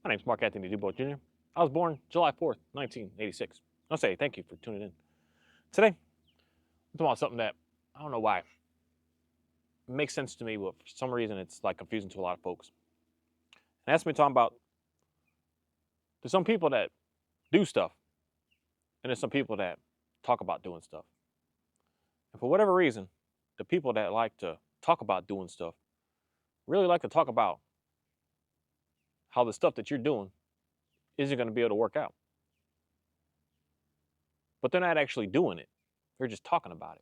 My name's Mark Anthony Dubois Jr. I was born July 4th, 1986. I'll say thank you for tuning in. Today, I'm talking about something that I don't know why it makes sense to me, but for some reason it's like confusing to a lot of folks. And that's me talking about there's some people that do stuff, and there's some people that talk about doing stuff. And for whatever reason, the people that like to talk about doing stuff really like to talk about how the stuff that you're doing isn't going to be able to work out. But they're not actually doing it. They're just talking about it.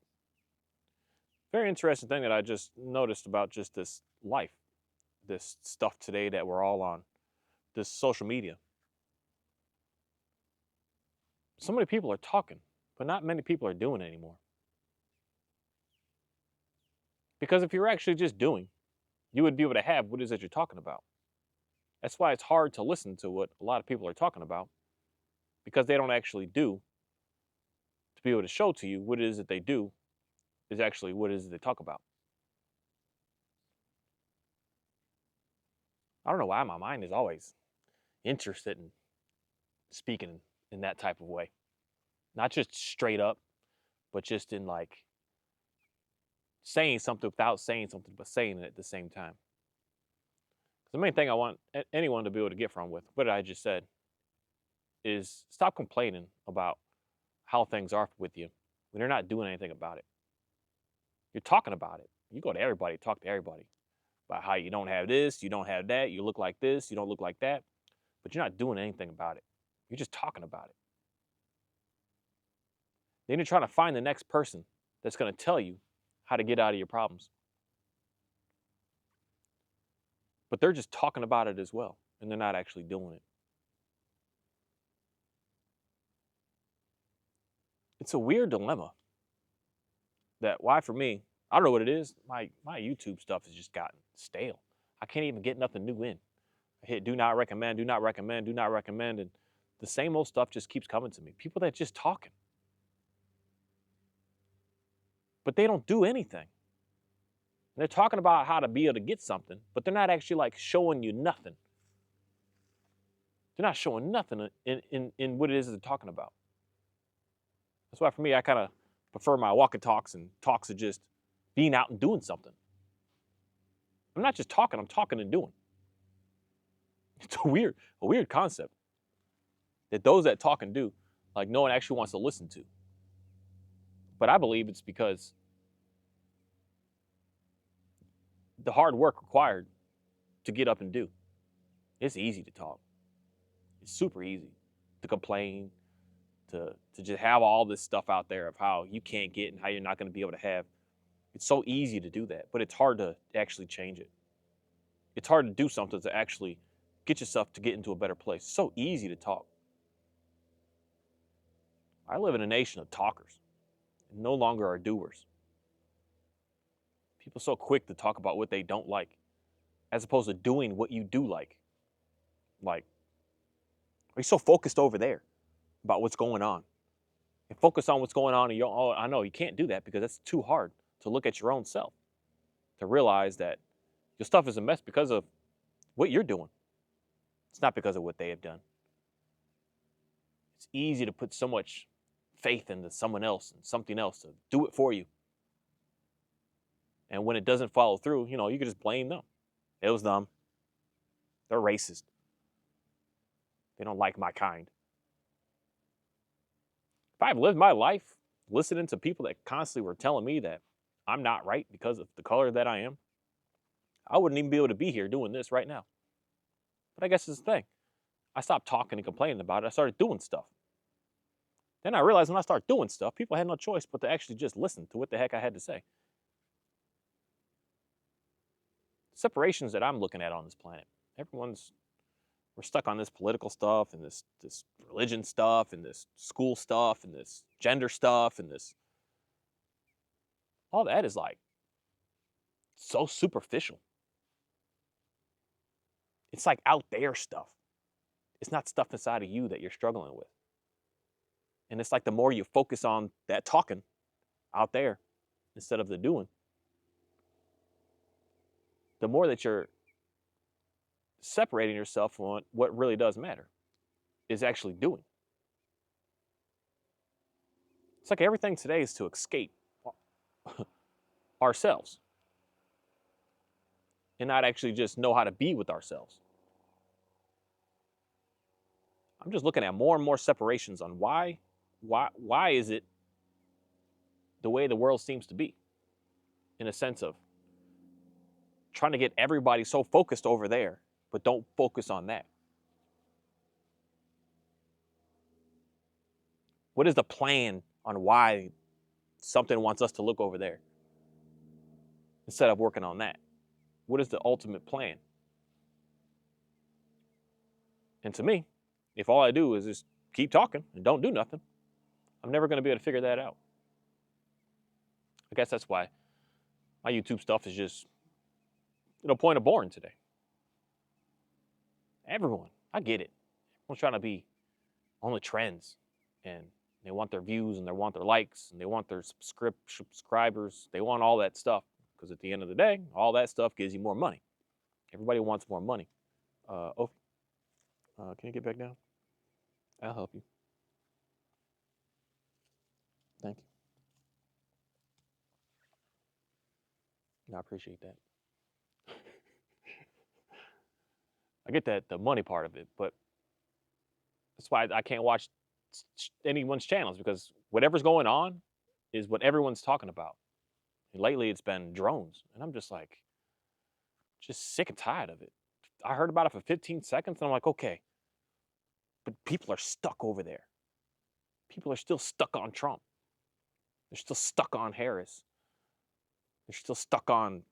Very interesting thing that I just noticed about just this life, this stuff today that we're all on, this social media. So many people are talking, but not many people are doing anymore. Because if you're actually just doing, you would be able to have what it is that you're talking about. That's why it's hard to listen to what a lot of people are talking about, because they don't actually do to be able to show to you what it is that they do is actually what it is that they talk about. I don't know why my mind is always interested in speaking in that type of way. Not just straight up, but just in like saying something without saying something, but saying it at the same time. The main thing I want anyone to be able to get from with what I just said is stop complaining about how things are with you when you're not doing anything about it. You're talking about it. You go to everybody, talk to everybody about how you don't have this, you don't have that, you look like this, you don't look like that, but you're not doing anything about it. You're just talking about it. Then you're trying to find the next person that's going to tell you how to get out of your problems. But they're just talking about it as well, and they're not actually doing it. It's a weird dilemma that why for me, I don't know what it is. My YouTube stuff has just gotten stale. I can't even get nothing new in. I hit do not recommend, do not recommend, do not recommend, and the same old stuff just keeps coming to me. People that just talking. But they don't do anything. And they're talking about how to be able to get something, but they're not actually like showing you nothing. They're not showing nothing in what it is they're talking about. That's why for me, I kind of prefer my walk and talks and talks of just being out and doing something. I'm not just talking, I'm talking and doing. It's a weird concept that those that talk and do, like no one actually wants to listen to. But I believe it's because the hard work required to get up and do. It's easy to talk. It's super easy to complain, to just have all this stuff out there of how you can't get and how you're not going to be able to have. It's so easy to do that, but it's hard to actually change it. It's hard to do something to actually get yourself to get into a better place. It's so easy to talk. I live in a nation of talkers and no longer are doers. People are so quick to talk about what they don't like as opposed to doing what you do like. Like, are you so focused over there about what's going on? And focus on what's going on in your own. I know you can't do that because it's too hard to look at your own self, to realize that your stuff is a mess because of what you're doing. It's not because of what they have done. It's easy to put so much faith into someone else and something else to do it for you. And when it doesn't follow through, you can just blame them. It was them. They're racist. They don't like my kind. If I've lived my life listening to people that constantly were telling me that I'm not right because of the color that I am, I wouldn't even be able to be here doing this right now. But I guess it's the thing. I stopped talking and complaining about it. I started doing stuff. Then I realized when I started doing stuff, people had no choice but to actually just listen to what the heck I had to say. Separations that I'm looking at on this planet. We're stuck on this political stuff and this religion stuff and this school stuff and this gender stuff and this. All that is like so superficial. It's like out there stuff. It's not stuff inside of you that you're struggling with. And it's like the more you focus on that talking out there instead of the doing, the more that separating yourself from what really does matter, is actually doing. It's like everything today is to escape ourselves and not actually just know how to be with ourselves. I'm just looking at more and more separations on why is it the way the world seems to be, in a sense of trying to get everybody so focused over there, but don't focus on that. What is the plan on why something wants us to look over there instead of working on that? What is the ultimate plan? And to me, if all I do is just keep talking and don't do nothing, I'm never going to be able to figure that out. I guess that's why my YouTube stuff is just, point of boring today. Everyone, I get it. Everyone's trying to be on the trends, and they want their views and they want their likes and they want their subscribers. They want all that stuff because at the end of the day, all that stuff gives you more money. Everybody wants more money. Can you get back down? I'll help you. Thank you. I appreciate that. I get that, the money part of it, but that's why I can't watch anyone's channels, because whatever's going on is what everyone's talking about. And lately it's been drones, and I'm just like, just sick and tired of it. I heard about it for 15 seconds and I'm like, okay, but people are stuck over there. People are still stuck on Trump. They're still stuck on Harris. They're still stuck on,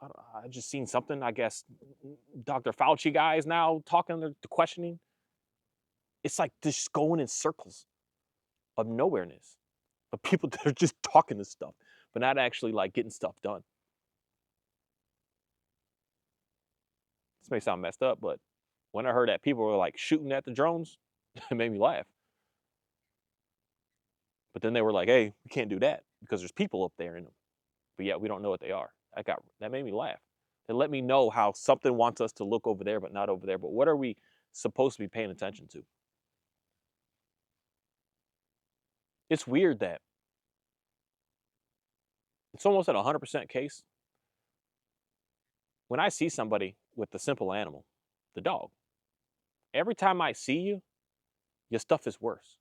I just seen something, I guess, Dr. Fauci guy is now talking, they're questioning. It's like just going in circles of nowhereness, of people that are just talking this stuff, but not actually like getting stuff done. This may sound messed up, but when I heard that people were like shooting at the drones, it made me laugh. But then they were like, hey, we can't do that because there's people up there in them. But yet we don't know what they are. That made me laugh. It let me know how something wants us to look over there, but not over there. But what are we supposed to be paying attention to? It's weird that it's almost at 100% case. When I see somebody with the simple animal, the dog, every time I see you, your stuff is worse.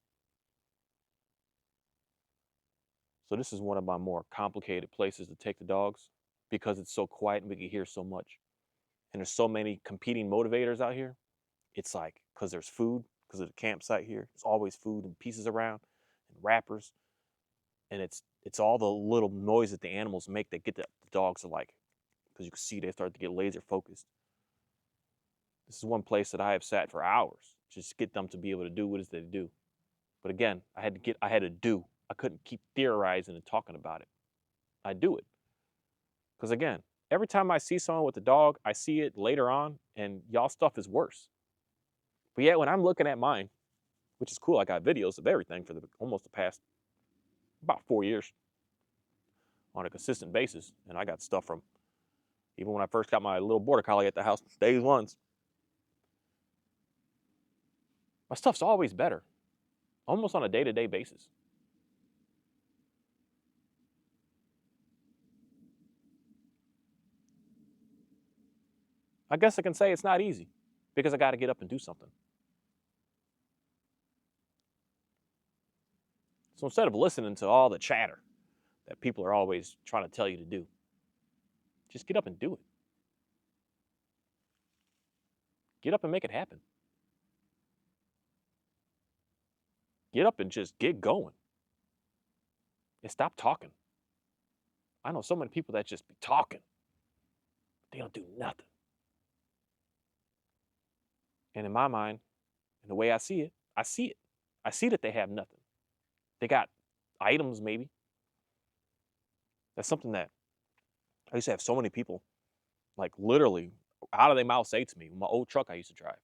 So this is one of my more complicated places to take the dogs because it's so quiet and we can hear so much. And there's so many competing motivators out here. It's like, because there's food, because of the campsite here, there's always food and pieces around and wrappers. And it's all the little noise that the animals make that get the dogs to like, because you can see they start to get laser focused. This is one place that I have sat for hours just to get them to be able to do what it is they do. But again, I had to do. I couldn't keep theorizing and talking about it. I do it. Because again, every time I see someone with a dog, I see it later on, and y'all stuff is worse. But yet when I'm looking at mine, which is cool, I got videos of everything for almost the past about 4 years on a consistent basis. And I got stuff from even when I first got my little border collie at the house, days ones. My stuff's always better, almost on a day-to-day basis. I guess I can say it's not easy because I got to get up and do something. So instead of listening to all the chatter that people are always trying to tell you to do, just get up and do it. Get up and make it happen. Get up and just get going. And stop talking. I know so many people that just be talking. They don't do nothing. And in my mind, and the way I see it, I see it. I see that they have nothing. They got items maybe. That's something that I used to have so many people, like literally out of their mouth say to me, my old truck I used to drive.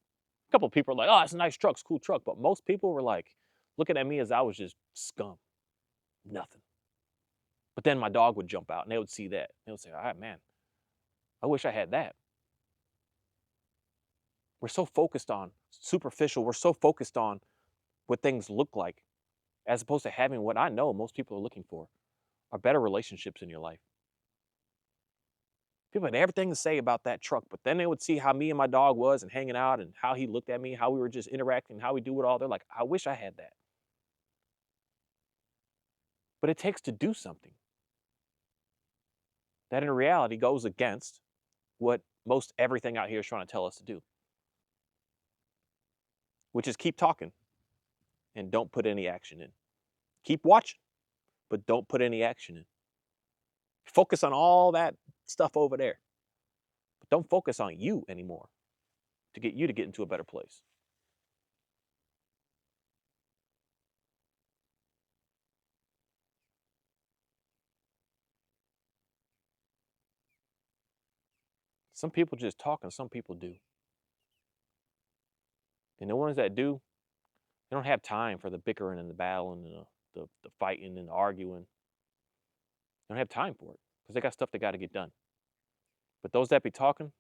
A couple of people are like, oh, it's a nice truck, it's a cool truck. But most people were like looking at me as I was just scum. Nothing. But then my dog would jump out and they would see that. They would say, all right, man, I wish I had that. We're so focused on superficial. We're so focused on what things look like, as opposed to having what I know most people are looking for are better relationships in your life. People had everything to say about that truck, but then they would see how me and my dog was and hanging out and how he looked at me, how we were just interacting, how we do it all. They're like, I wish I had that. But it takes to do something that in reality goes against what most everything out here is trying to tell us to do, which is keep talking and don't put any action in. Keep watching, but don't put any action in. Focus on all that stuff over there, but don't focus on you anymore to get you to get into a better place. Some people just talk and some people do. And the ones that do, they don't have time for the bickering and the battling and the fighting and the arguing. They don't have time for it because they got stuff they got to get done. But those that be talking,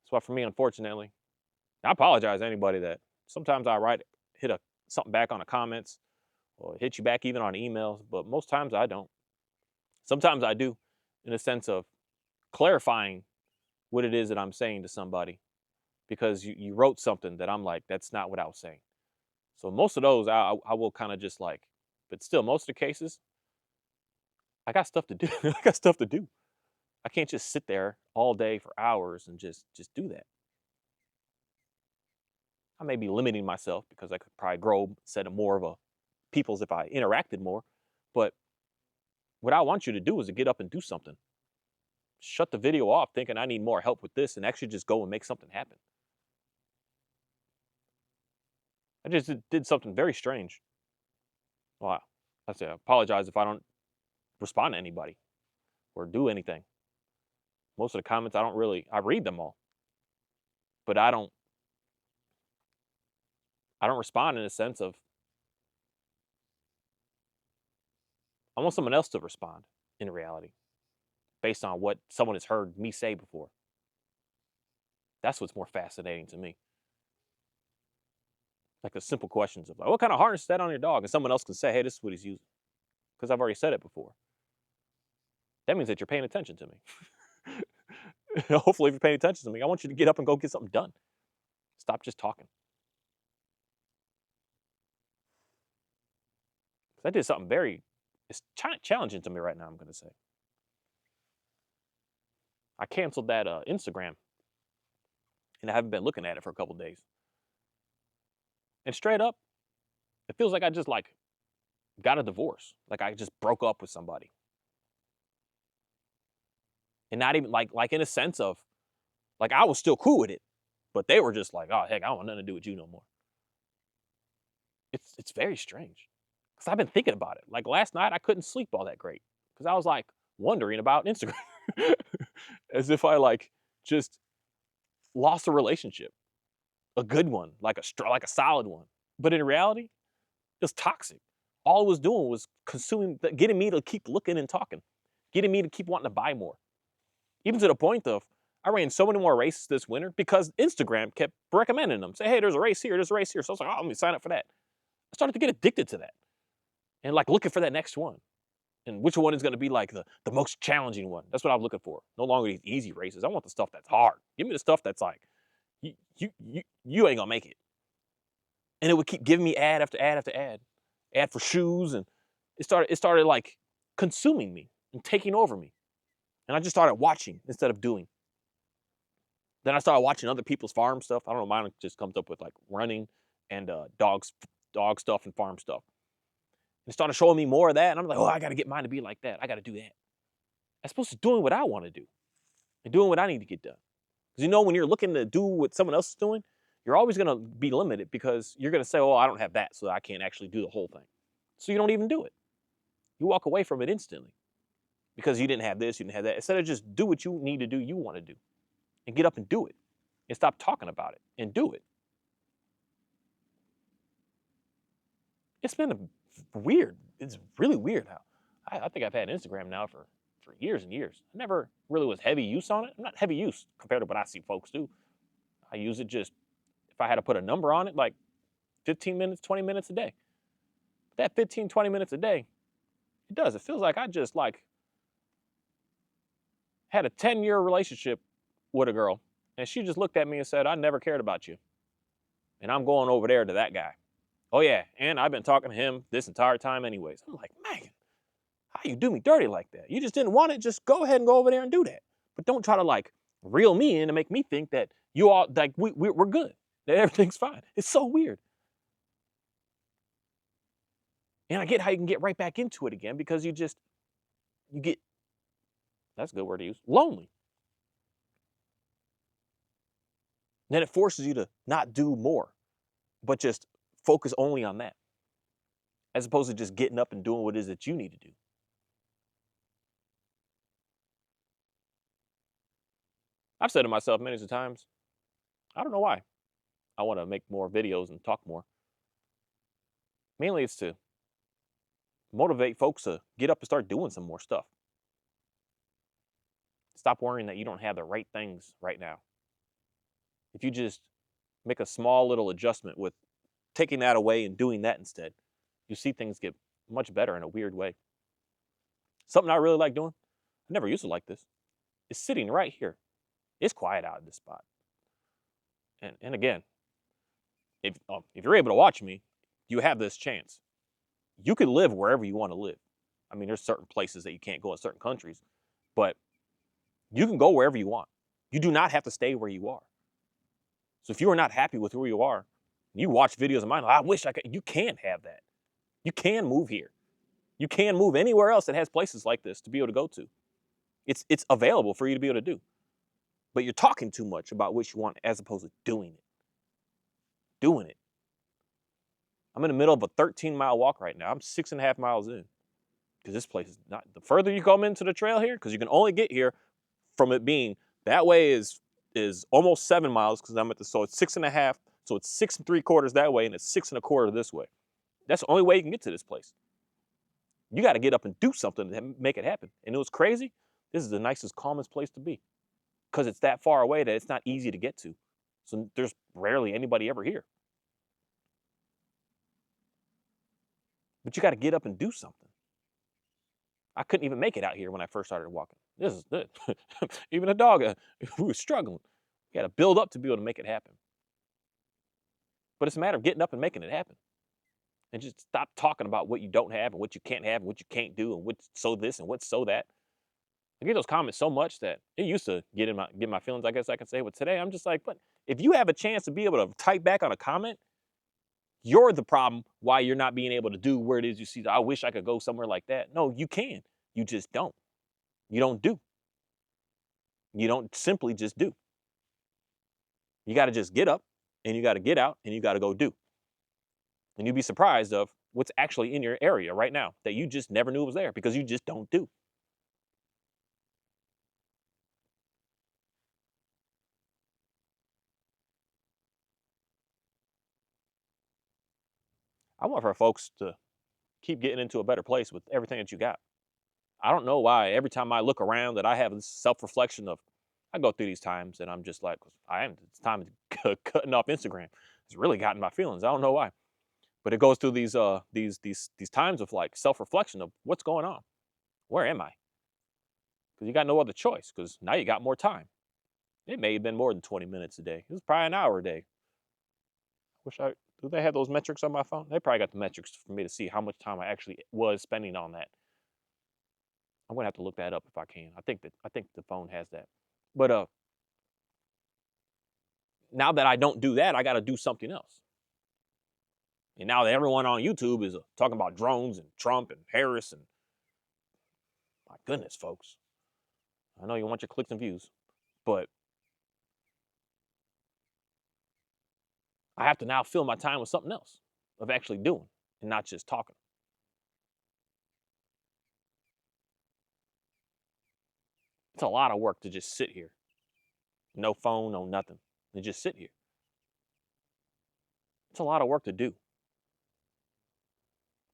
that's why for me, unfortunately, I apologize to anybody that sometimes I hit something back on the comments or hit you back even on emails, but most times I don't. Sometimes I do, in a sense of clarifying what it is that I'm saying to somebody because you wrote something that I'm like, that's not what I was saying. So most of those I will kind of just like, but still, most of the cases, I got stuff to do. I got stuff to do. I can't just sit there all day for hours and just do that. I may be limiting myself because I could probably grow, instead of more of a people's if I interacted more. But what I want you to do is to get up and do something. Shut the video off thinking I need more help with this and actually just go and make something happen. I just did something very strange. Well, I say I apologize if I don't respond to anybody or do anything. Most of the comments I read them all. But I don't respond in a sense of I want someone else to respond in reality based on what someone has heard me say before. That's what's more fascinating to me. Like the simple questions of like, what kind of harness is that on your dog? And someone else can say, hey, this is what he's using. Because I've already said it before. That means that you're paying attention to me. Hopefully, if you're paying attention to me, I want you to get up and go get something done. Stop just talking. Because I did something it's challenging to me right now, I'm going to say. I canceled that Instagram. And I haven't been looking at it for a couple days. And straight up, it feels like I just like got a divorce. Like I just broke up with somebody. And not even like in a sense of like I was still cool with it, but they were just like, oh heck, I don't want nothing to do with you no more. It's very strange. Because I've been thinking about it. Like last night I couldn't sleep all that great. Because I was like wondering about Instagram. As if I like just lost a relationship. A good one, like a solid one. But in reality, it was toxic. All it was doing was getting me to keep looking and talking, getting me to keep wanting to buy more. Even to the point of, I ran so many more races this winter because Instagram kept recommending them. Say, hey, there's a race here, there's a race here. So I was like, oh, let me sign up for that. I started to get addicted to that and like looking for that next one. And which one is going to be like the most challenging one? That's what I'm looking for. No longer these easy races. I want the stuff that's hard. Give me the stuff that's like, you ain't gonna make it. And it would keep giving me ad after ad after ad. Ad for shoes, and it started like consuming me and taking over me. And I just started watching instead of doing. Then I started watching other people's farm stuff. I don't know, mine just comes up with like running and dog stuff and farm stuff. And it started showing me more of that, and I'm like, oh, I gotta get mine to be like that. I gotta do that. As opposed to doing what I want to do and doing what I need to get done. Because when you're looking to do what someone else is doing, you're always gonna be limited because you're gonna say, oh, I don't have that, so I can't actually do the whole thing. So you don't even do it. You walk away from it instantly because you didn't have this, you didn't have that. Instead of just do what you need to do, you want to do, and get up and do it, and stop talking about it and do it. It's been weird. It's really weird how I think I've had Instagram now for for years and years. I never really was heavy use on it. I'm not heavy use compared to what I see folks do. I use it just, if I had to put a number on it, like 15 minutes, 20 minutes a day. That 15, 20 minutes a day, it does. It feels like I just like had a 10-year relationship with a girl, and she just looked at me and said, I never cared about you. And I'm going over there to that guy. Oh yeah, and I've been talking to him this entire time anyways. I'm like, man, how you do me dirty like that? You just didn't want it, just go ahead and go over there and do that. But don't try to like reel me in to make me think that you all, like we're good, that everything's fine. It's so weird. And I get how you can get right back into it again because you get, that's a good word to use, lonely. And then it forces you to not do more, but just focus only on that, as opposed to just getting up and doing what it is that you need to do. I've said to myself many times, I don't know why. I want to make more videos and talk more. Mainly it's to motivate folks to get up and start doing some more stuff. Stop worrying that you don't have the right things right now. If you just make a small little adjustment with taking that away and doing that instead, you see things get much better in a weird way. Something I really like doing, I never used to like this, is sitting right here. It's quiet out in this spot. And again, if you're able to watch me, you have this chance. You can live wherever you want to live. I mean, there's certain places that you can't go in certain countries, but you can go wherever you want. You do not have to stay where you are. So if you are not happy with where you are, you watch videos of mine, I wish I could, you can have that. You can move here. You can move anywhere else that has places like this to be able to go to. It's available for you to be able to do. But you're talking too much about what you want as opposed to doing it. Doing it. I'm in the middle of a 13-mile walk right now. I'm 6.5 miles in. Because this place is not, the further you come into the trail here, because you can only get here from it being, that way is almost 7 miles, because I'm at the, so it's 6.5, so it's 6 3/4 that way, and it's 6 1/4 this way. That's the only way you can get to this place. You got to get up and do something to make it happen. And it was crazy. This is the nicest, calmest place to be, because it's that far away that it's not easy to get to. So there's rarely anybody ever here. But you got to get up and do something. I couldn't even make it out here when I first started walking. This is it. Even a dog, we were struggling. You got to build up to be able to make it happen. But it's a matter of getting up and making it happen. And just stop talking about what you don't have and what you can't have and what you can't do and what's so this and what's so that. I get those comments so much that it used to get my feelings, I guess I can say. But today I'm just like, but if you have a chance to be able to type back on a comment, you're the problem why you're not being able to do where it is you see. I wish I could go somewhere like that. No, you can. You just don't. You don't do. You don't simply just do. You got to just get up and you got to get out and you got to go do. And you'd be surprised of what's actually in your area right now that you just never knew was there because you just don't do. I want for folks to keep getting into a better place with everything that you got. I don't know why every time I look around that I have this self-reflection of, I go through these times and I'm just like, it's time to cutting off Instagram. It's really gotten my feelings. I don't know why. But it goes through these times of like self-reflection of what's going on. Where am I? Because you got no other choice because now you got more time. It may have been more than 20 minutes a day. It was probably an hour a day. Do they have those metrics on my phone? They probably got the metrics for me to see how much time I actually was spending on that. I'm gonna have to look that up if I can. I think the phone has that. But now that I don't do that, I got to do something else. And now that everyone on YouTube is talking about drones and Trump and Harris and, my goodness, folks. I know you want your clicks and views, but I have to now fill my time with something else, of actually doing and not just talking. It's a lot of work to just sit here. No phone, no nothing. And just sit here. It's a lot of work to do.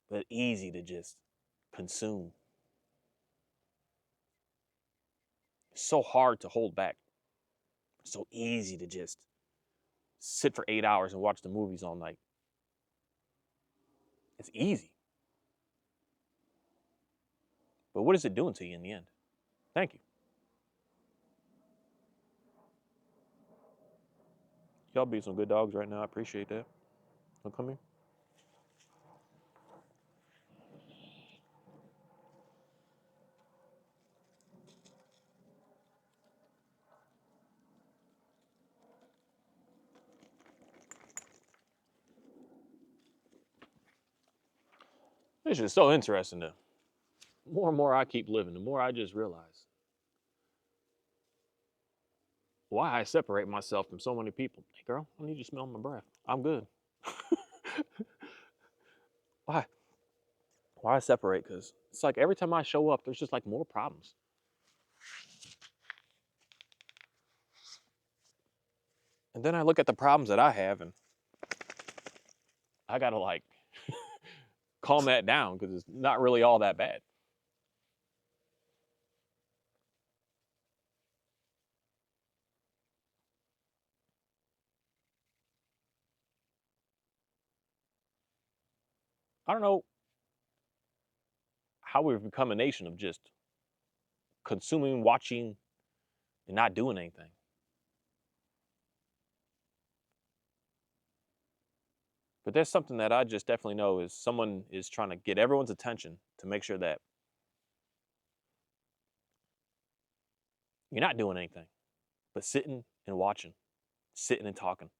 But easy to just consume. It's so hard to hold back. It's so easy to just sit for 8 hours and watch the movies all night. It's easy. But what is it doing to you in the end? Thank you. Y'all be some good dogs right now. I appreciate that. Don't come here. It's just so interesting though. More and more I keep living, the more I just realize why I separate myself from so many people. Hey girl, I need you to smell my breath. I'm good. Why? Why I separate? Because it's like every time I show up, there's just like more problems. And then I look at the problems that I have and I gotta like calm that down because it's not really all that bad. I don't know how we've become a nation of just consuming, watching, and not doing anything. But there's something that I just definitely know is someone is trying to get everyone's attention to make sure that you're not doing anything, but sitting and watching, sitting and talking.